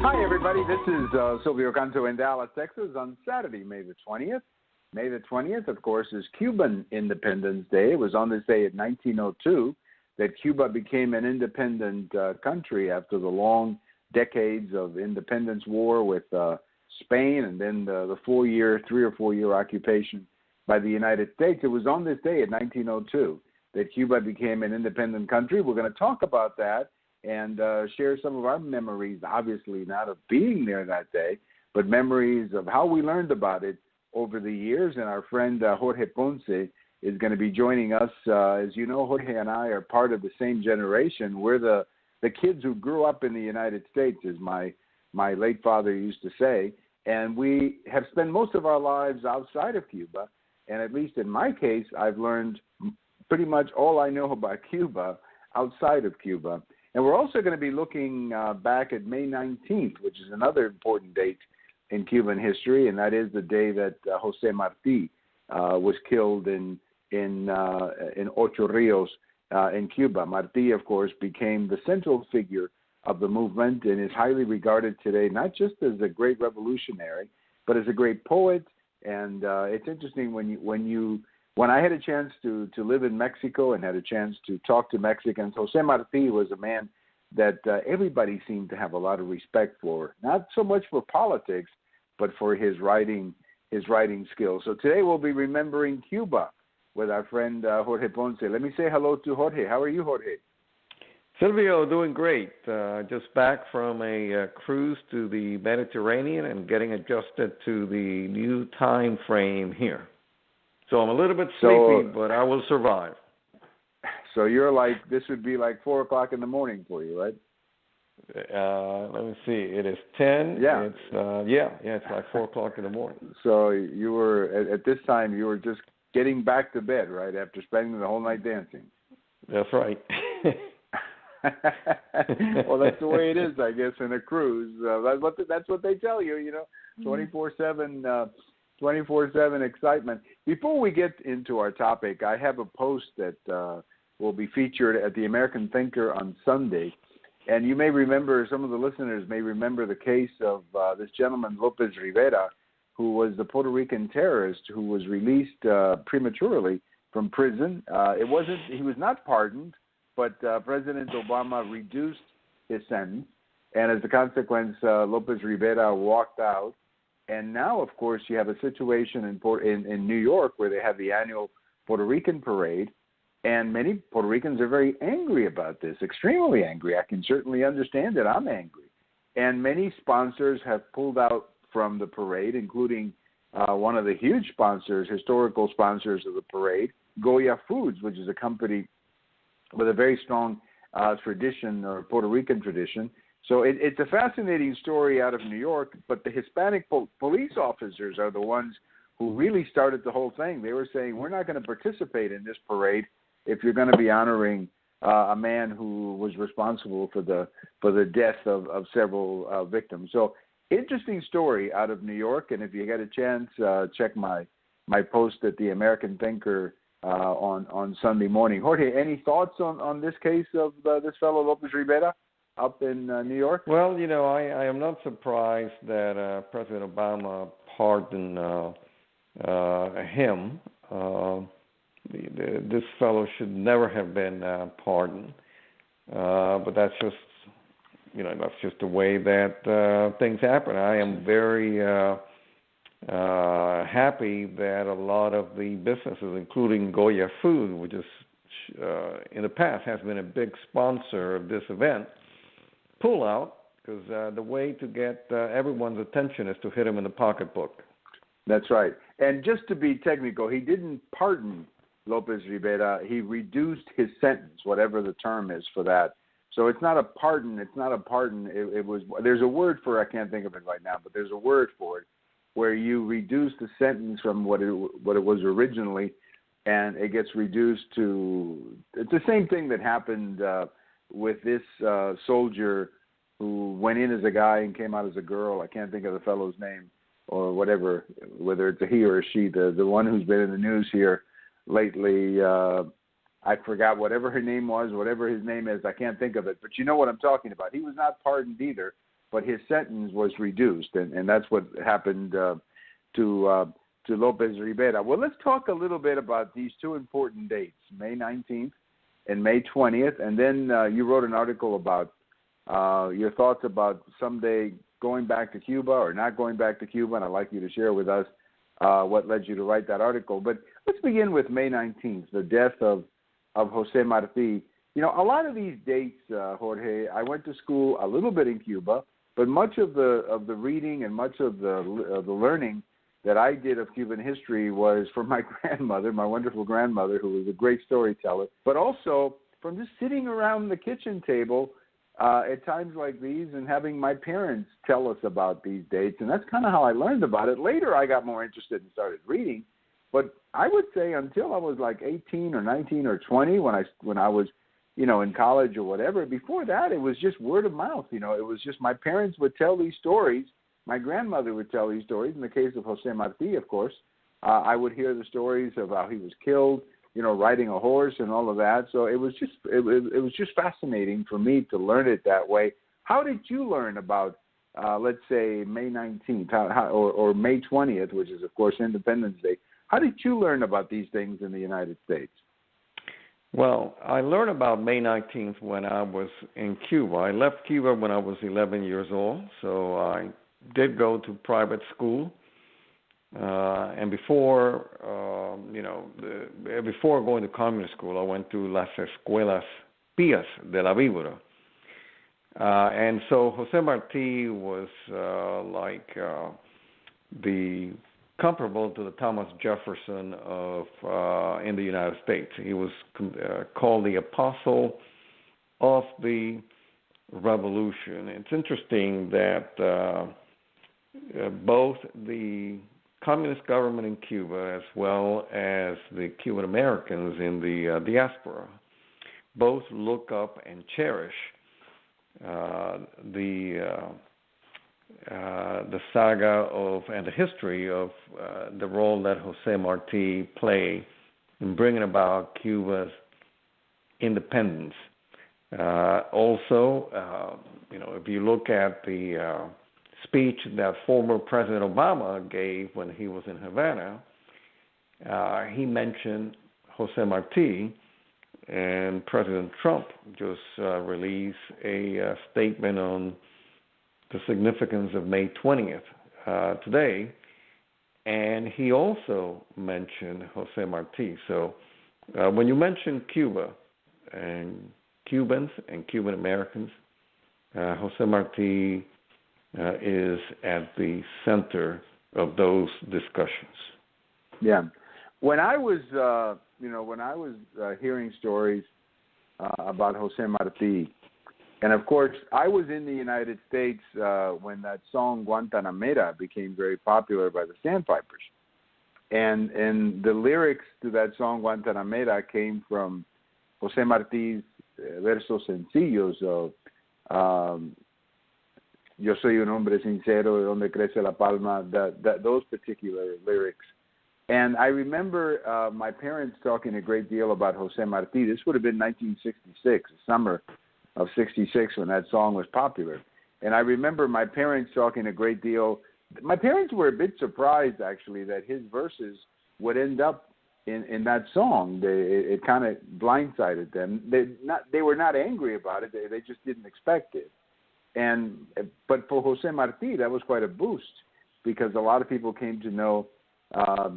Hi, everybody. This is Silvio Canto in Dallas, Texas on Saturday, May the 20th. May the 20th, of course, is Cuban Independence Day. It was on this day in 1902 that Cuba became an independent country after the long decades of independence war with Spain and then the 3 or 4 year occupation by the United States. It was on this day in 1902 that Cuba became an independent country. We're going to talk about that and share some of our memories, obviously not of being there that day, but memories of how we learned about it over the years. And our friend Jorge Ponce is going to be joining us. As you know, Jorge and I are part of the same generation. We're the kids who grew up in the United States, as my late father used to say, and we have spent most of our lives outside of Cuba. And at least in my case, I've learned pretty much all I know about Cuba outside of Cuba. And we're also going to be looking back at May 19th, which is another important date in Cuban history, and that is the day that Jose Marti was killed in Ocho Rios in Cuba. Marti, of course, became the central figure of the movement and is highly regarded today, not just as a great revolutionary, but as a great poet. And it's interesting when I had a chance to live in Mexico and had a chance to talk to Mexicans, Jose Marti was a man that everybody seemed to have a lot of respect for, not so much for politics, but for his writing skills. So today we'll be remembering Cuba with our friend Jorge Ponce. Let me say hello to Jorge. How are you, Jorge? Silvio, doing great. Just back from a cruise to the Mediterranean and getting adjusted to the new time frame here. So I'm a little bit sleepy, but I will survive. So you're like, this would be like 4 o'clock in the morning for you, right? Let me see. It is 10. Yeah. It's like 4 o'clock in the morning. So you were, at this time, you were just getting back to bed, right, after spending the whole night dancing. That's right. Well, that's the way it is, I guess, in a cruise. That's what they tell you, 24/7 24/7 excitement. Before we get into our topic, I have a post that will be featured at the American Thinker on Sunday. And you may remember, some of the listeners may remember the case of this gentleman, Lopez Rivera, who was the Puerto Rican terrorist who was released prematurely from prison. He was not pardoned, but President Obama reduced his sentence. And as a consequence, Lopez Rivera walked out. And now, of course, you have a situation in New York where they have the annual Puerto Rican parade, and many Puerto Ricans are very angry about this, extremely angry. I can certainly understand it. I'm angry. And many sponsors have pulled out from the parade, including one of the huge sponsors, historical sponsors of the parade, Goya Foods, which is a company with a very strong tradition, or Puerto Rican tradition. So it's a fascinating story out of New York, but the Hispanic police officers are the ones who really started the whole thing. They were saying, we're not going to participate in this parade if you're going to be honoring a man who was responsible for the death of several victims. So interesting story out of New York, and if you get a chance, check my post at the American Thinker on Sunday morning. Jorge, any thoughts on this case of this fellow Lopez Rivera up in New York? Well, I am not surprised that President Obama pardoned him. This fellow should never have been pardoned. But that's just the way that things happen. I am very happy that a lot of the businesses, including Goya Food, which is in the past has been a big sponsor of this event, pull out, because the way to get everyone's attention is to hit him in the pocketbook. That's right. And just to be technical, he didn't pardon Lopez Rivera. He reduced his sentence, whatever the term is for that. So it's not a pardon. It's not a pardon. It was. There's a word for it. I can't think of it right now, but there's a word for it, where you reduce the sentence from what it was originally, and it gets reduced to. It's the same thing that happened with this soldier who went in as a guy and came out as a girl. I can't think of the fellow's name or whatever, whether it's a he or a she. The one who's been in the news here lately. I forgot whatever her name was, whatever his name is. I can't think of it, but you know what I'm talking about. He was not pardoned either, but his sentence was reduced, and that's what happened to Lopez Rivera. Well, let's talk a little bit about these two important dates, May 19th and May 20th, and then you wrote an article about your thoughts about someday going back to Cuba or not going back to Cuba, and I'd like you to share with us what led you to write that article. But let's begin with May 19th, the death of Jose Marti. You know, a lot of these dates, Jorge, I went to school a little bit in Cuba, but much of the reading and much of the learning that I did of Cuban history was from my grandmother, my wonderful grandmother, who was a great storyteller, but also from just sitting around the kitchen table at times like these and having my parents tell us about these dates. And that's kind of how I learned about it. Later, I got more interested and started reading. But I would say until I was like 18 or 19 or 20, when I was, you know, in college or whatever, before that, it was just word of mouth. You know, it was just my parents would tell these stories. My grandmother would tell these stories. In the case of Jose Marti, of course, I would hear the stories of how he was killed, you know, riding a horse and all of that. So it was just fascinating for me to learn it that way. How did you learn about, let's say, May 19th or May 20th, which is, of course, Independence Day? How did you learn about these things in the United States? Well, I learned about May 19th when I was in Cuba. I left Cuba when I was 11 years old, so I did go to private school. And before, before going to communist school, I went to Las Escuelas Pías de la Víbora. And so Jose Marti was the comparable to the Thomas Jefferson of in the United States. He was called the apostle of the revolution. It's interesting that both the communist government in Cuba as well as the Cuban Americans in the diaspora both look up and cherish the saga of and the history of the role that Jose Marti played in bringing about Cuba's independence. Also, if you look at the speech that former President Obama gave when he was in Havana, he mentioned Jose Marti, and President Trump just released a statement on the significance of May 20th today, and he also mentioned Jose Marti. So when you mention Cuba and Cubans and Cuban Americans, Jose Marti is at the center of those discussions. Yeah, when I was, hearing stories about Jose Marti, and of course, I was in the United States when that song Guantanamera became very popular by the Sandpipers, and the lyrics to that song Guantanamera came from Jose Marti's versos sencillos of Yo soy un hombre sincero, de donde crece la palma, those particular lyrics. And I remember my parents talking a great deal about Jose Marti. This would have been 1966, the summer of 66 when that song was popular. And I remember my parents talking a great deal. My parents were a bit surprised, actually, that his verses would end up in that song. It kind of blindsided them. They were not angry about it. They just didn't expect it. But for Jose Marti, that was quite a boost because a lot of people came to know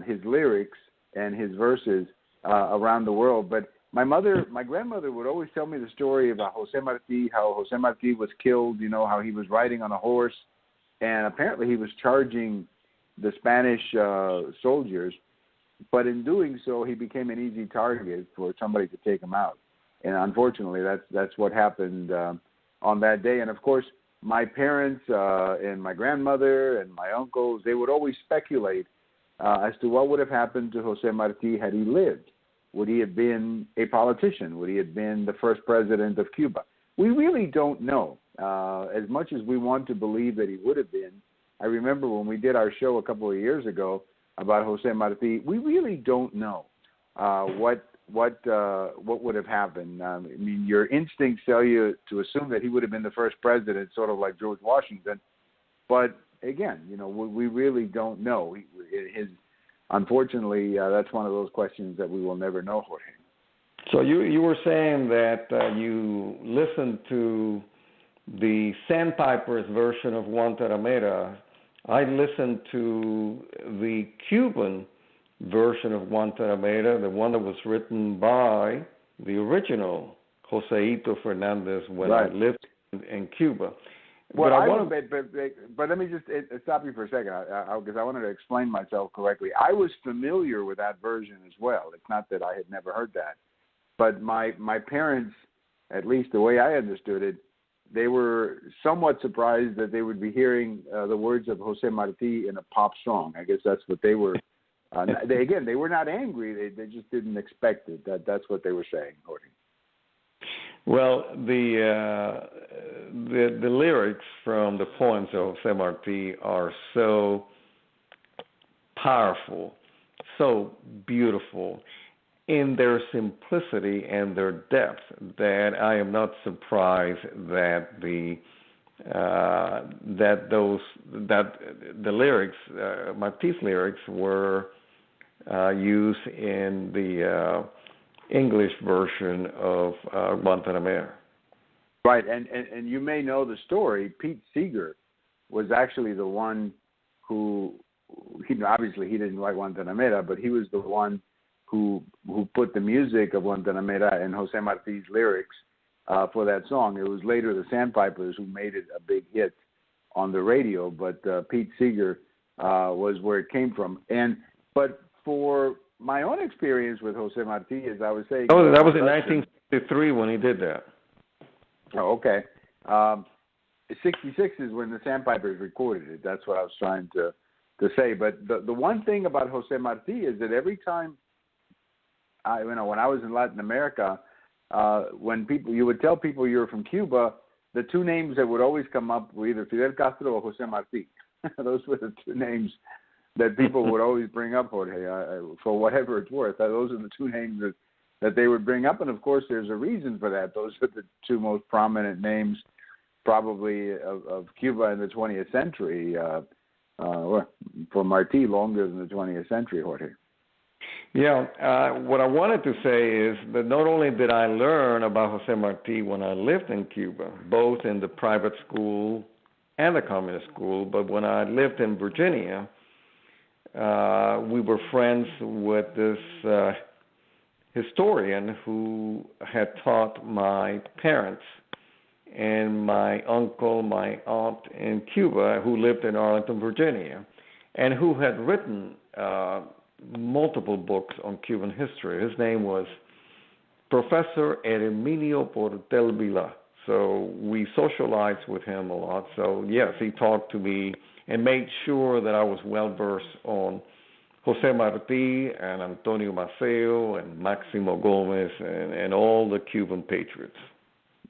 his lyrics and his verses around the world. But my grandmother would always tell me the story about Jose Marti, how Jose Marti was killed, how he was riding on a horse, and apparently he was charging the Spanish soldiers. But in doing so, he became an easy target for somebody to take him out. And unfortunately, that's what happened on that day. And of course, my parents and my grandmother and my uncles, they would always speculate as to what would have happened to Jose Marti had he lived. Would he have been a politician? Would he have been the first president of Cuba? We really don't know. As much as we want to believe that he would have been, I remember when we did our show a couple of years ago about Jose Marti, we really don't know what what would have happened. I mean, your instincts tell you to assume that he would have been the first president, sort of like George Washington. But again, we really don't know. Unfortunately, that's one of those questions that we will never know, Jorge. So you were saying that you listened to the Sandpipers version of Guantanamera. I listened to the Cuban version of Guantanamera, the one that was written by the original Joseito Fernandez when I lived in Cuba. Well, but let me just stop you for a second, because I wanted to explain myself correctly. I was familiar with that version as well. It's not that I had never heard that. But my parents, at least the way I understood it, they were somewhat surprised that they would be hearing the words of Jose Marti in a pop song. I guess that's what they were. They were not angry. They just didn't expect it. That's what they were saying, Jorge. Well, the lyrics from the poems of Jose Marti are so powerful, so beautiful in their simplicity and their depth that I am not surprised that the lyrics, Marti's lyrics, were used in the English version of Guantanamera. Right, and you may know the story. Pete Seeger was actually the one who, obviously he didn't write Guantanamera, but he was the one who put the music of Guantanamera and Jose Marti's lyrics for that song. It was later the Sandpipers who made it a big hit on the radio, but Pete Seeger was where it came from. But for my own experience with Jose Marti, as I was saying... Oh, that was in 1963 when he did that. Oh, okay. 66 is when the Sandpipers recorded it. That's what I was trying to say. But the one thing about Jose Marti is that every time, when I was in Latin America, when you would tell people you were from Cuba, the two names that would always come up were either Fidel Castro or Jose Marti. Those were the two names that people would always bring up, Jorge, for whatever it's worth. Those are the two names that they would bring up, and of course there's a reason for that. Those are the two most prominent names probably of Cuba in the 20th century, for Marti longer than the 20th century, Jorge. Yeah, what I wanted to say is that not only did I learn about Jose Marti when I lived in Cuba, both in the private school and the communist school, but when I lived in Virginia, we were friends with this historian who had taught my parents and my uncle, my aunt in Cuba, who lived in Arlington, Virginia, and who had written multiple books on Cuban history. His name was Professor Herminio Portel Vila. So we socialized with him a lot. So yes, he talked to me and made sure that I was well-versed on Jose Marti and Antonio Maceo and Maximo Gomez and all the Cuban patriots.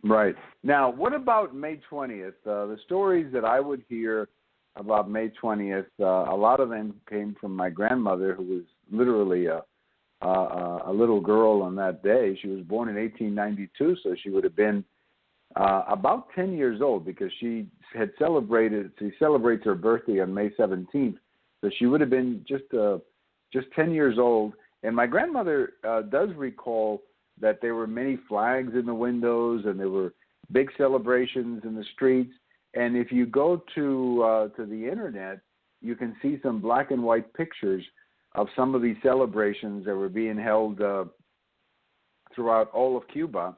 Right. Now, what about May 20th? The stories that I would hear about May 20th, a lot of them came from my grandmother, who was literally a little girl on that day. She was born in 1892, so she would have been about 10 years old, because she celebrates her birthday on May 17th, so she would have been just 10 years old. And my grandmother does recall that there were many flags in the windows and there were big celebrations in the streets. And if you go to the internet, you can see some black and white pictures of some of these celebrations that were being held throughout all of Cuba.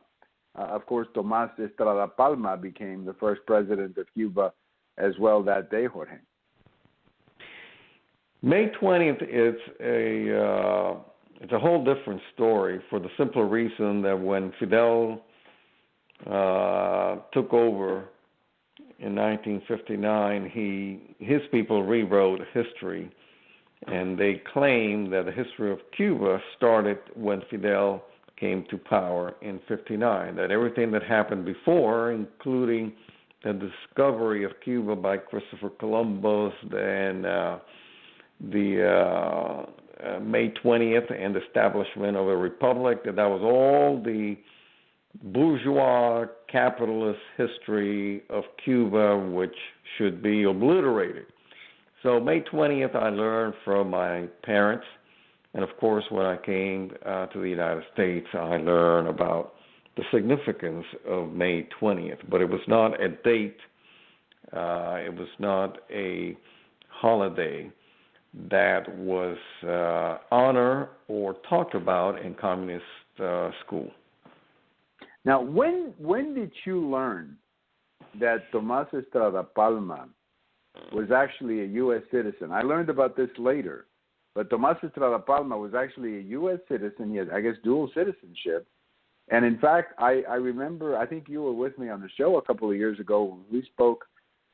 Of course, Tomas La Palma became the first president of Cuba as well that day, Jorge. May 20th is it's a whole different story, for the simple reason that when Fidel took over in 1959, his people rewrote history, and they claim that the history of Cuba started when Fidel came to power in 59, that everything that happened before, including the discovery of Cuba by Christopher Columbus and the May 20th and the establishment of a republic, that was all the bourgeois capitalist history of Cuba, which should be obliterated. So May 20th, I learned from my parents, and of course, when I came to the United States, I learned about the significance of May 20th. But it was not a date, it was not a holiday that was honored or talked about in communist school. Now, when did you learn that Tomas La Palma was actually a U.S. citizen? I learned about this later, but Tomas La Palma was actually a U.S. citizen. He had, I guess, dual citizenship. And in fact, I remember, I think you were with me on the show a couple of years ago when we spoke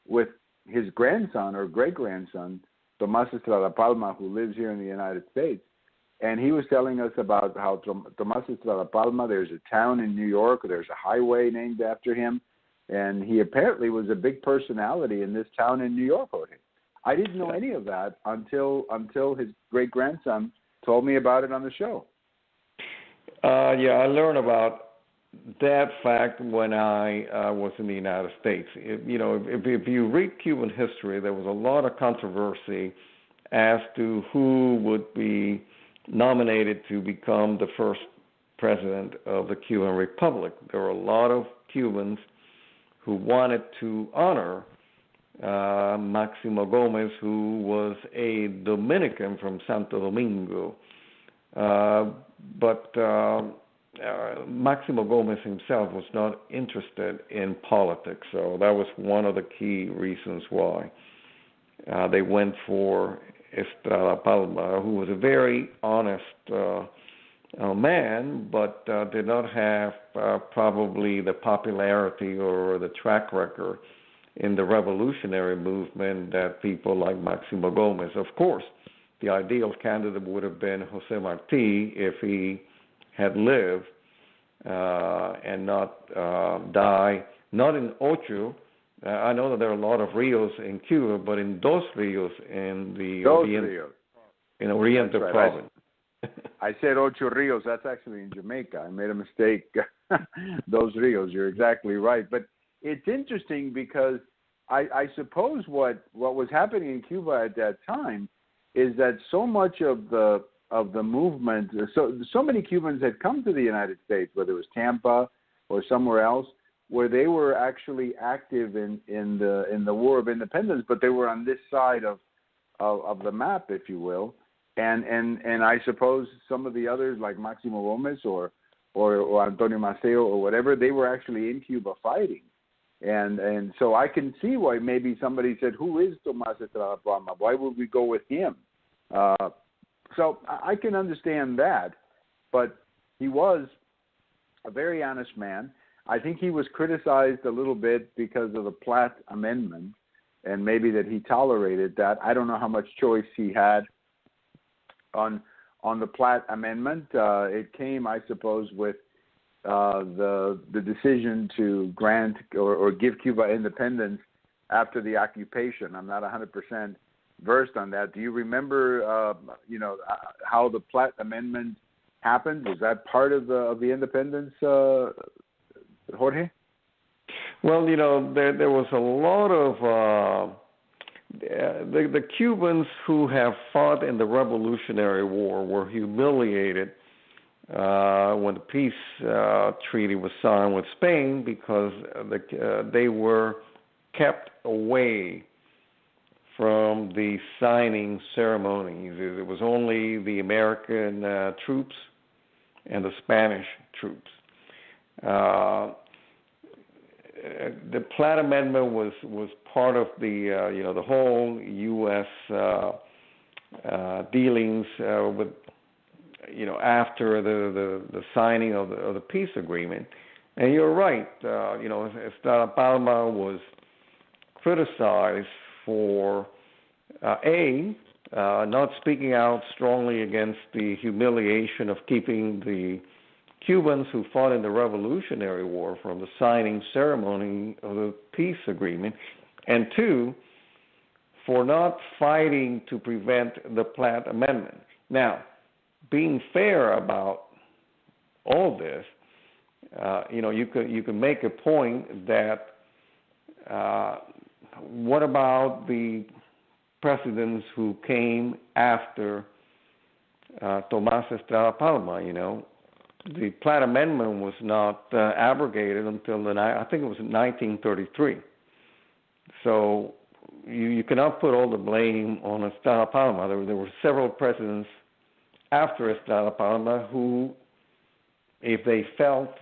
with his grandson or great-grandson, Tomas La Palma, who lives here in the United States. And he was telling us about how Tomas La Palma, there's a town in New York, there's a highway named after him, and he apparently was a big personality in this town in New York. I didn't know any of that until his great-grandson told me about it on the show. Yeah, I learned about that fact when I was in the United States. If you read Cuban history, there was a lot of controversy as to who would be nominated to become the first president of the Cuban Republic. There were a lot of Cubans who wanted to honor Maximo Gomez, who was a Dominican from Santo Domingo. But Maximo Gomez himself was not interested in politics, so that was one of the key reasons why they went for La Palma, who was a very honest man, but did not have probably the popularity or the track record in the revolutionary movement that people like Maximo Gomez. Of course, the ideal candidate would have been Jose Marti if he had lived and not die, not in Ocho. I know that there are a lot of rios in Cuba, but in Dos Rios in the Oriente right. province. I said Ocho Rios. That's actually in Jamaica. I made a mistake. Dos Rios. You're exactly right. But it's interesting because I suppose what was happening in Cuba at that time is that so much of the movement, so many Cubans had come to the United States, whether it was Tampa or somewhere else, where they were actually active in the War of Independence, but they were on this side of the map, if you will. And I suppose some of the others, like Maximo Gomez or Antonio Maceo or whatever, they were actually in Cuba fighting. And so I can see why maybe somebody said, who is Tomas La Palma? Why would we go with him? So I can understand that, but he was a very honest man. I think he was criticized a little bit because of the Platt Amendment, and maybe that he tolerated that. I don't know how much choice he had on the Platt Amendment. It came, I suppose, with the decision to grant or give Cuba independence after the occupation. I'm not 100% versed on that. Do you remember, how the Platt Amendment happened? Was that part of the independence, Jorge? Well, there was a lot of the Cubans who have fought in the Revolutionary War were humiliated when the peace treaty was signed with Spain because they were kept away from the signing ceremonies. It was only the American troops and the Spanish troops. The Platt Amendment was part of the whole U.S. Dealings with after the signing of the peace agreement. And you're right. La Palma was criticized for not speaking out strongly against the humiliation of keeping the Cubans who fought in the Revolutionary War from the signing ceremony of the peace agreement, and two, for not fighting to prevent the Platt Amendment. Now, being fair about all this, you can make a point that what about the presidents who came after Tomas La Palma? The Platt Amendment was not abrogated until I think it was 1933. So you cannot put all the blame on Estrada Palma. There were several presidents after Estrada Palma who, if they felt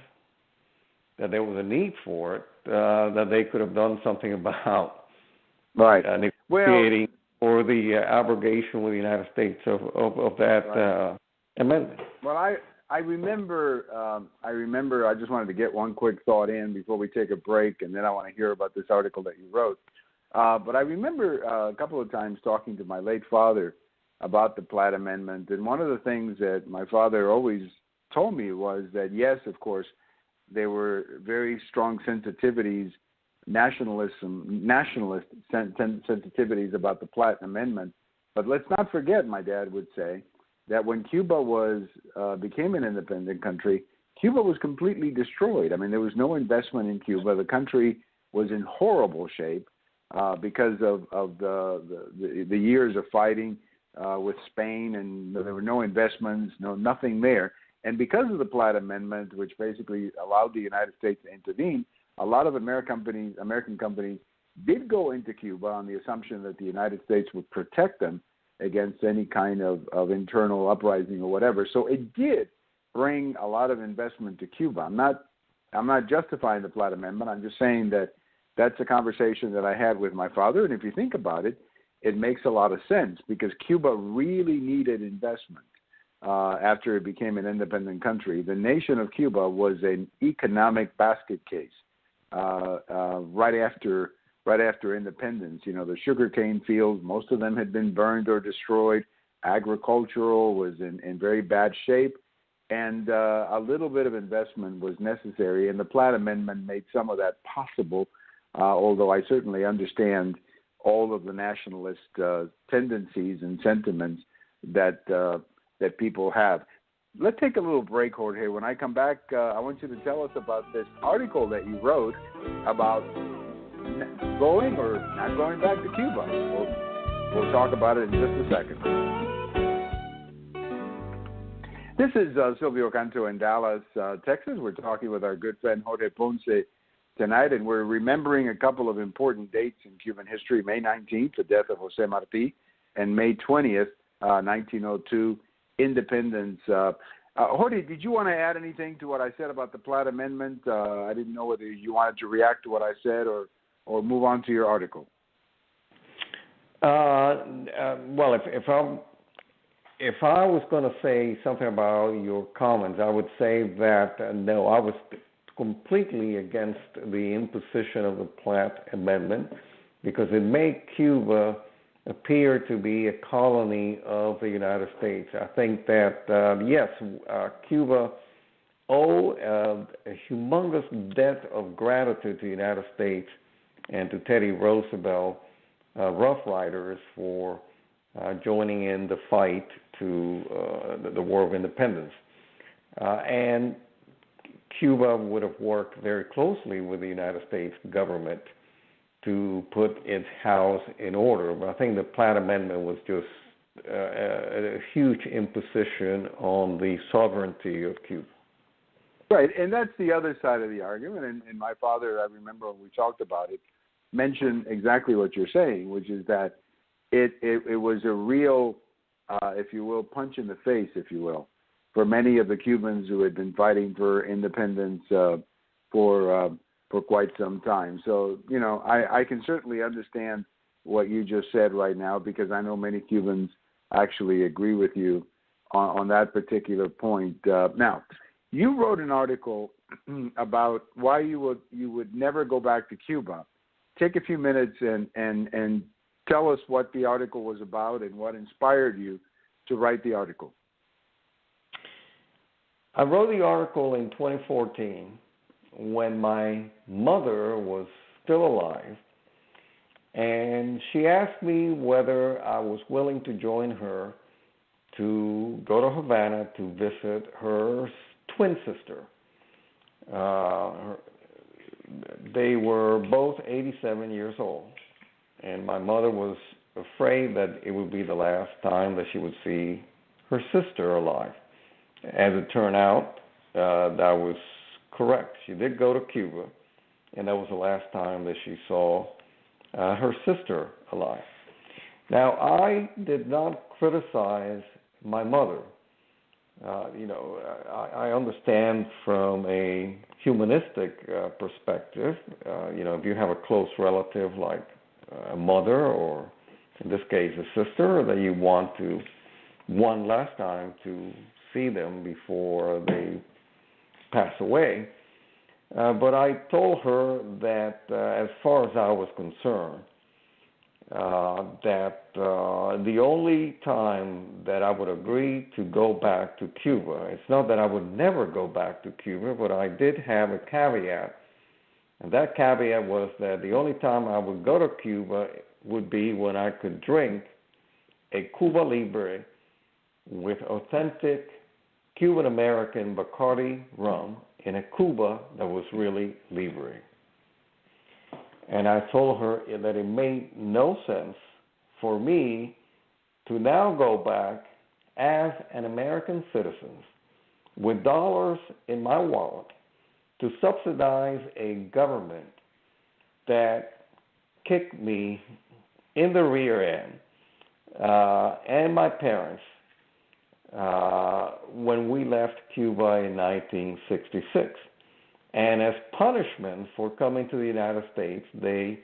that there was a need for it, that they could have done something about negotiating for the abrogation with the United States of that amendment. Well, I remember. I just wanted to get one quick thought in before we take a break, and then I want to hear about this article that you wrote. But I remember a couple of times talking to my late father about the Platt Amendment, and one of the things that my father always told me was that, yes, of course, there were very strong sensitivities, nationalist sensitivities about the Platt Amendment. But let's not forget, my dad would say, that when Cuba became an independent country, Cuba was completely destroyed. I mean, there was no investment in Cuba. The country was in horrible shape because of the years of fighting with Spain, and there were no investments, nothing there. And because of the Platt Amendment, which basically allowed the United States to intervene, a lot of American companies did go into Cuba on the assumption that the United States would protect them against any kind of internal uprising or whatever. So it did bring a lot of investment to Cuba. I'm not justifying the Platt Amendment. I'm just saying that that's a conversation that I had with my father. And if you think about it, it makes a lot of sense because Cuba really needed investment. After it became an independent country, the nation of Cuba was an economic basket case right after independence. The sugarcane fields, most of them had been burned or destroyed. Agricultural was in very bad shape, and a little bit of investment was necessary, and the Platt Amendment made some of that possible, although I certainly understand all of the nationalist tendencies and sentiments that people have. Let's take a little break, Jorge. When I come back, I want you to tell us about this article that you wrote about going or not going back to Cuba. We'll talk about it in just a second. This is Silvio Canto in Dallas, Texas. We're talking with our good friend Jorge Ponce tonight, and we're remembering a couple of important dates in Cuban history. May 19th, the death of Jose Marti, and May 20th, 1902, independence. Jorge, did you want to add anything to what I said about the Platt Amendment? I didn't know whether you wanted to react to what I said or move on to your article. Well, if I was going to say something about your comments, I would say that no, I was completely against the imposition of the Platt Amendment because it made Cuba appear to be a colony of the United States. I think that, yes, Cuba owed a humongous debt of gratitude to the United States and to Teddy Roosevelt, Rough Riders, for joining in the fight to the War of Independence. And Cuba would have worked very closely with the United States government to put its house in order. But I think the Platt Amendment was just a huge imposition on the sovereignty of Cuba. Right, and that's the other side of the argument. And my father, I remember when we talked about it, mentioned exactly what you're saying, which is that it was a real, if you will, punch in the face, if you will, for many of the Cubans who had been fighting for independence for quite some time. So, I can certainly understand what you just said right now because I know many Cubans actually agree with you on that particular point. Now, you wrote an article about why you would never go back to Cuba. Take a few minutes and tell us what the article was about and what inspired you to write the article. I wrote the article in 2014 when my mother was still alive, and she asked me whether I was willing to join her to go to Havana to visit her twin sister. They were both 87 years old, and my mother was afraid that it would be the last time that she would see her sister alive. As it turned out, that was correct. She did go to Cuba, and that was the last time that she saw her sister alive. Now, I did not criticize my mother. I understand from a humanistic perspective, if you have a close relative like a mother or, in this case, a sister, that you want to, one last time, to see them before they pass away. But I told her that as far as I was concerned, that the only time that I would agree to go back to Cuba, it's not that I would never go back to Cuba, but I did have a caveat. And that caveat was that the only time I would go to Cuba would be when I could drink a Cuba Libre with authentic Cuban American Bacardi rum in a Cuba that was really Libre. And I told her that it made no sense for me to now go back as an American citizen with dollars in my wallet to subsidize a government that kicked me in the rear end and my parents when we left Cuba in 1966. And as punishment for coming to the United States, they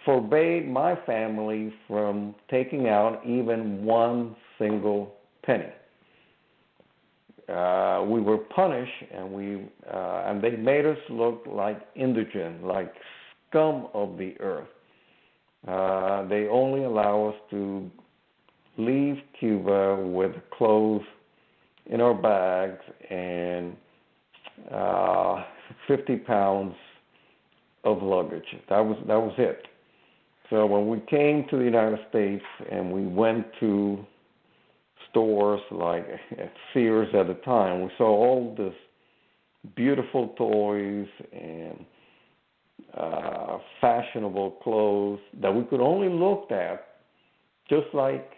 forbade my family from taking out even one single penny. We were punished, and they made us look like indigent, like scum of the earth. They only allow us to leave Cuba with clothes in our bags and 50 pounds of luggage. That was it. So when we came to the United States and we went to stores like at Sears at the time, we saw all this beautiful toys and fashionable clothes that we could only look at, just like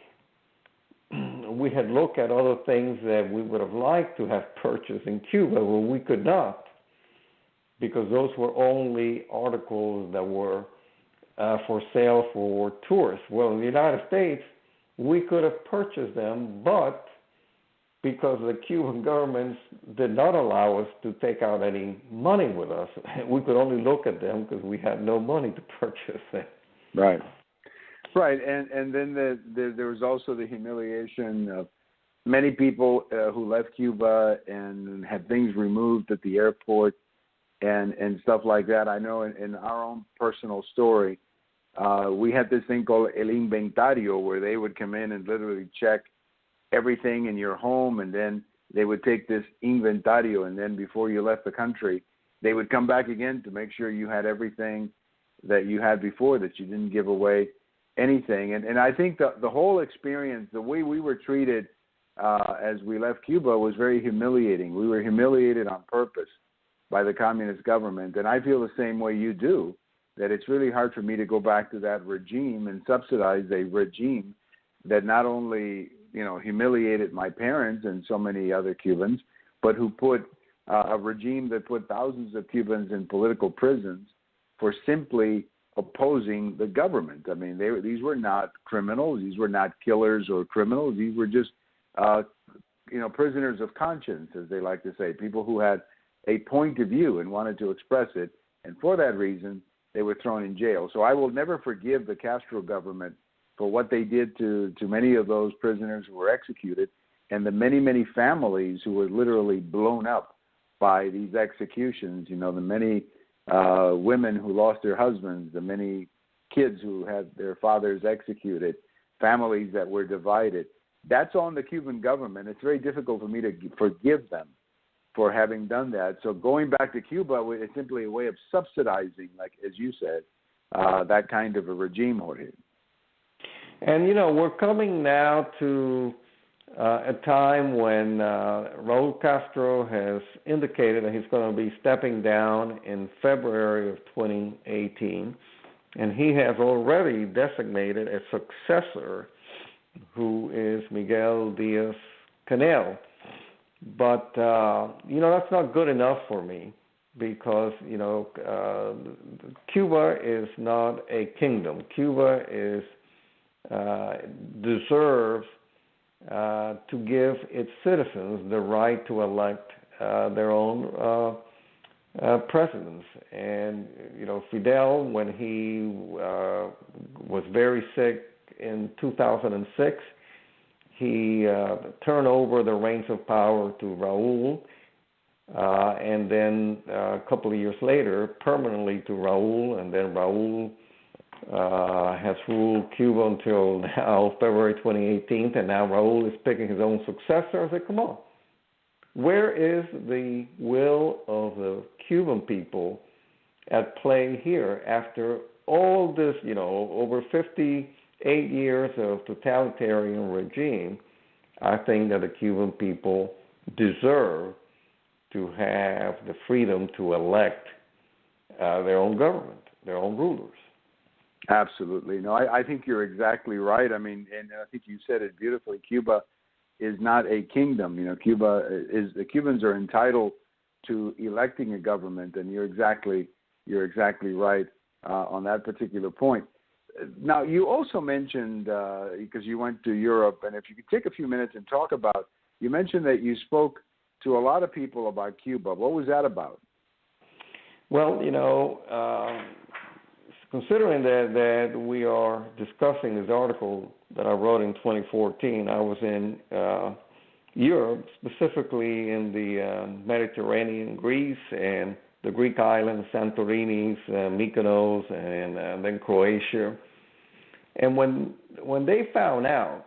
we had looked at other things that we would have liked to have purchased in Cuba, but we could not, because those were only articles that were for sale for tourists. Well, in the United States, we could have purchased them, but because the Cuban government did not allow us to take out any money with us, we could only look at them because we had no money to purchase them. Right. Right, and then there was also the humiliation of many people who left Cuba and had things removed at the airport and stuff like that. I know in our own personal story, we had this thing called el inventario, where they would come in and literally check everything in your home, and then they would take this inventario, and then before you left the country, they would come back again to make sure you had everything that you had before, that you didn't give away anything. And I think the whole experience, the way we were treated as we left Cuba was very humiliating. We were humiliated on purpose by the communist government. And I feel the same way you do, that it's really hard for me to go back to that regime and subsidize a regime that not only, humiliated my parents and so many other Cubans, but who put a regime that put thousands of Cubans in political prisons for simply opposing the government. I mean, these were not criminals. These were not killers or criminals. These were just, prisoners of conscience, as they like to say, people who had a point of view and wanted to express it. And for that reason, they were thrown in jail. So I will never forgive the Castro government for what they did to many of those prisoners who were executed, and the many, many families who were literally blown up by these executions. The many women who lost their husbands, the many kids who had their fathers executed, families that were divided. That's on the Cuban government. It's very difficult for me to forgive them for having done that. So going back to Cuba is simply a way of subsidizing, like as you said, that kind of a regime, Jorge. And, we're coming now to a time when Raul Castro has indicated that he's going to be stepping down in February of 2018, and he has already designated a successor who is Miguel Diaz-Canel. But, that's not good enough for me because, Cuba is not a kingdom. Cuba deserves to give its citizens the right to elect their own presidents. And, Fidel, when he was very sick in 2006, he turned over the reins of power to Raul, and then a couple of years later, permanently to Raul, and then Raul has ruled Cuba until now, February 2018, and now Raul is picking his own successor. I said, come on. Where is the will of the Cuban people at play here after all this, over 58 years of totalitarian regime? I think that the Cuban people deserve to have the freedom to elect their own government, their own rulers. Absolutely. No, I think you're exactly right. I mean, and I think you said it beautifully. Cuba is not a kingdom. The Cubans are entitled to electing a government, and you're exactly right on that particular point. Now, you also mentioned, because you went to Europe, and if you could take a few minutes and talk about, you mentioned that you spoke to a lot of people about Cuba. What was that about? Well, considering that we are discussing this article that I wrote in 2014, I was in Europe, specifically in the Mediterranean, Greece, and the Greek islands, Santorini, Mykonos, and then Croatia. And when they found out,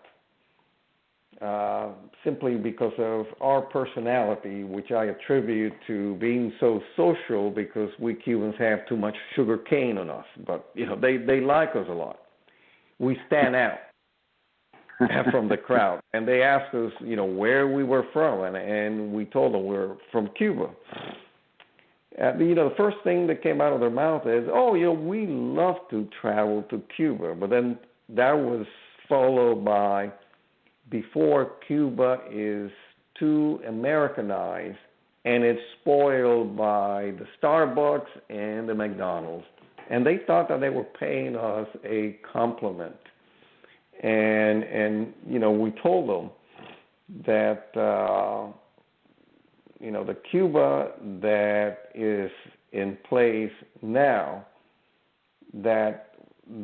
simply because of our personality, which I attribute to being so social because we Cubans have too much sugar cane on us. But, they like us a lot. We stand out from the crowd. And they asked us, where we were from. And we told them we're from Cuba. The first thing that came out of their mouth is, we love to travel to Cuba. But then that was followed by, before Cuba is too Americanized and it's spoiled by the Starbucks and the McDonald's. And they thought that they were paying us a compliment. And we told them that, the Cuba that is in place now, that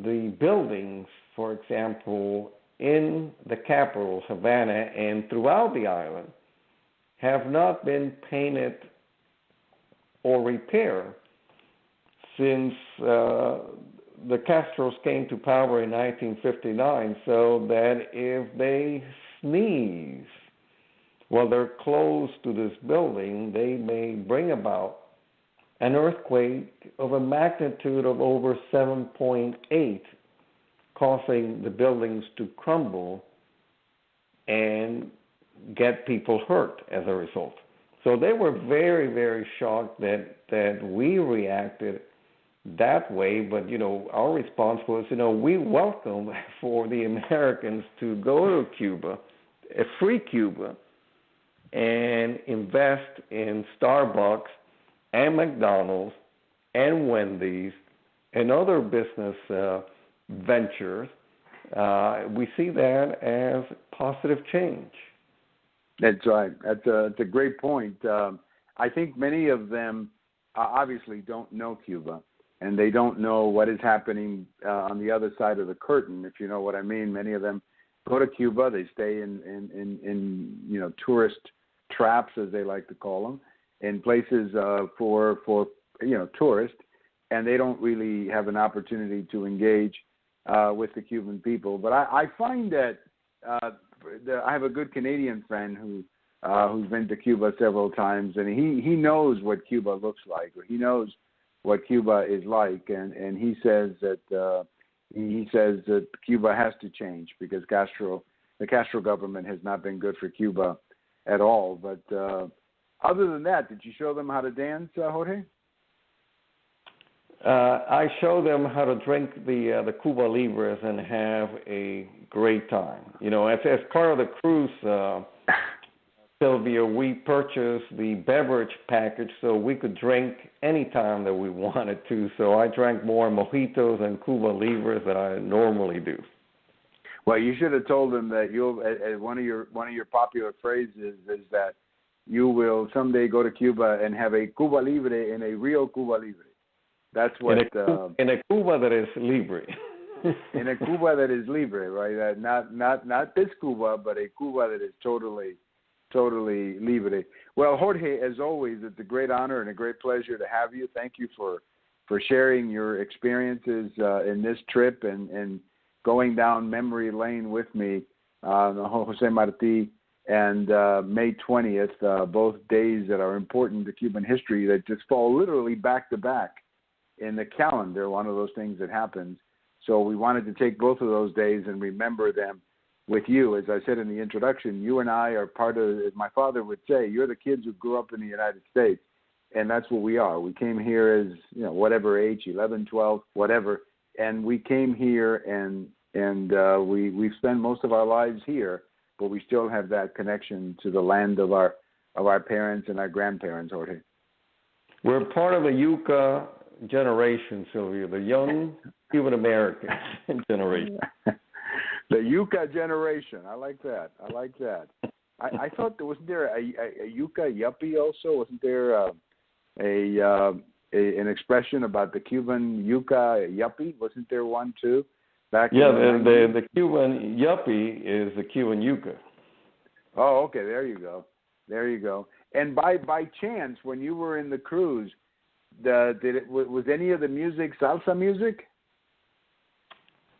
the buildings, for example, in the capital, Havana, and throughout the island, have not been painted or repaired since the Castros came to power in 1959, so that if they sneeze while they're close to this building, they may bring about an earthquake of a magnitude of over 7.8, causing the buildings to crumble and get people hurt as a result. So they were very, very shocked that we reacted that way, but, our response was, we welcome for the Americans to go to Cuba, a free Cuba, and invest in Starbucks and McDonald's and Wendy's and other business ventures. We see that as positive change. That's right. That's a great point. I think many of them obviously don't know Cuba, and they don't know what is happening on the other side of the curtain, if you know what I mean. Many of them go to Cuba. They stay in tourist traps, as they like to call them, in places for tourists, and they don't really have an opportunity to engage with the Cuban people. But I find that I have a good Canadian friend who's been to Cuba several times, and he knows what Cuba looks like, or he knows what Cuba is like, and he says that Cuba has to change because Castro the Castro government has not been good for Cuba at all. But other than that, did you show them how to dance, Jorge? I show them how to drink the Cuba Libres and have a great time. You know, as part of the cruise, Silvio, we purchased the beverage package so we could drink anytime that we wanted to. So I drank more mojitos and Cuba Libres than I normally do. Well, you should have told them that you'll. One of your popular phrases is that you will someday go to Cuba and have a Cuba Libre in a real Cuba Libre. That's what in a Cuba that is libre. In a Cuba that is libre, right? Not this Cuba, but a Cuba that is totally libre. Well, Jorge, as always, it's a great honor and a great pleasure to have you. Thank you for sharing your experiences in this trip and going down memory lane with me, Jose Marti and May 20th, both days that are important to Cuban history that just fall literally back to back in the calendar, one of those things that happens. So we wanted to take both of those days and remember them with you. As I said in the introduction, you and I are part of, as my father would say, you're the kids who grew up in the United States, and that's what we are. We came here as, whatever age, 11, 12, whatever, and we came here and we spent most of our lives here, but we still have that connection to the land of our parents and our grandparents, Jorge. We're part of the Yucca generation, Sylvia, the young Cuban American generation. The Yucca generation. I like that. I thought wasn't there a Yucca yuppie also? Wasn't there an expression about the Cuban Yucca yuppie? Wasn't there one too? The Cuban yuppie is the Cuban Yucca. Oh, okay. There you go. And by chance, when you were in the cruise, was any of the music salsa music?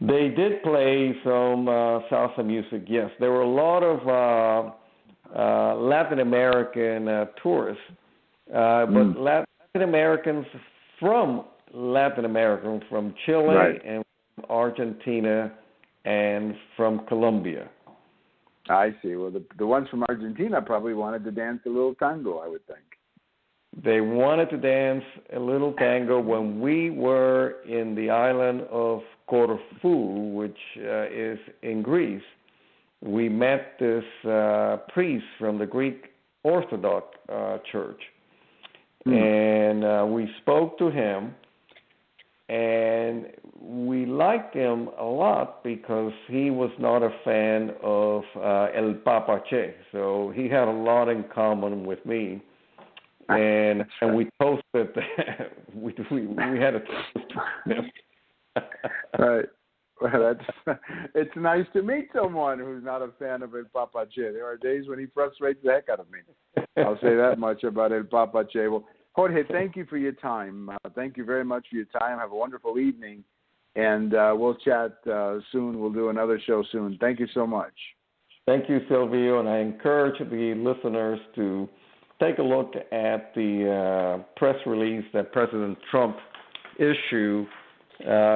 They did play some salsa music, yes. There were a lot of Latin American tourists, but Latin Americans from Latin America, from Chile right. and from Argentina and from Colombia. I see. Well, the ones from Argentina probably wanted to dance a little tango, I would think. They wanted to dance a little tango when we were in the island of Corfu, which is in Greece. We met this priest from the Greek Orthodox Church, and we spoke to him, and we liked him a lot because he was not a fan of El Papache, so he had a lot in common with me. And we toasted. we had a toast. Right. Well, it's nice to meet someone who's not a fan of El Papache. There are days when he frustrates the heck out of me. I'll say that much about El Papache. Well, Jorge, thank you for your time. Thank you very much for your time. Have a wonderful evening, and we'll chat soon. We'll do another show soon. Thank you so much. Thank you, Silvio, and I encourage the listeners to take a look at the press release that President Trump issued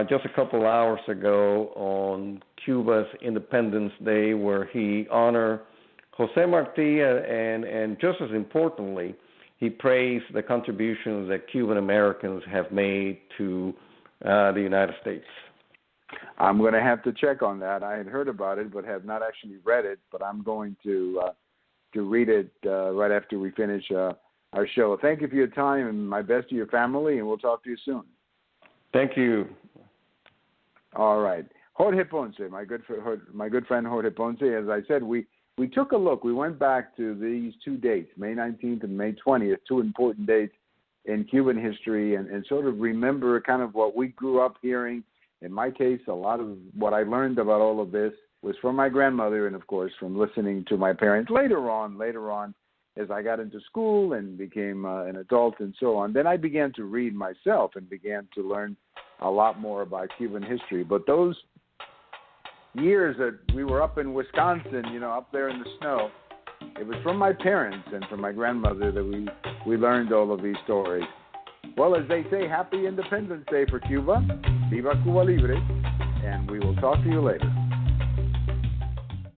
just a couple hours ago on Cuba's Independence Day, where he honored Jose Marti and just as importantly, he praised the contributions that Cuban Americans have made to the United States. I'm going to have to check on that. I had heard about it, but have not actually read it, but I'm going to read it right after we finish our show. Thank you for your time, and my best to your family, and we'll talk to you soon. Thank you. All right. Jorge Ponce, my good friend Jorge Ponce, as I said, we took a look. We went back to these two dates, May 19th and May 20th, two important dates in Cuban history, and sort of remember kind of what we grew up hearing. In my case, a lot of what I learned about all of this was from my grandmother and, of course, from listening to my parents later on, as I got into school and became an adult and so on. Then I began to read myself and began to learn a lot more about Cuban history. But those years that we were up in Wisconsin, up there in the snow, it was from my parents and from my grandmother that we learned all of these stories. Well, as they say, happy Independence Day for Cuba. Viva Cuba Libre. And we will talk to you later.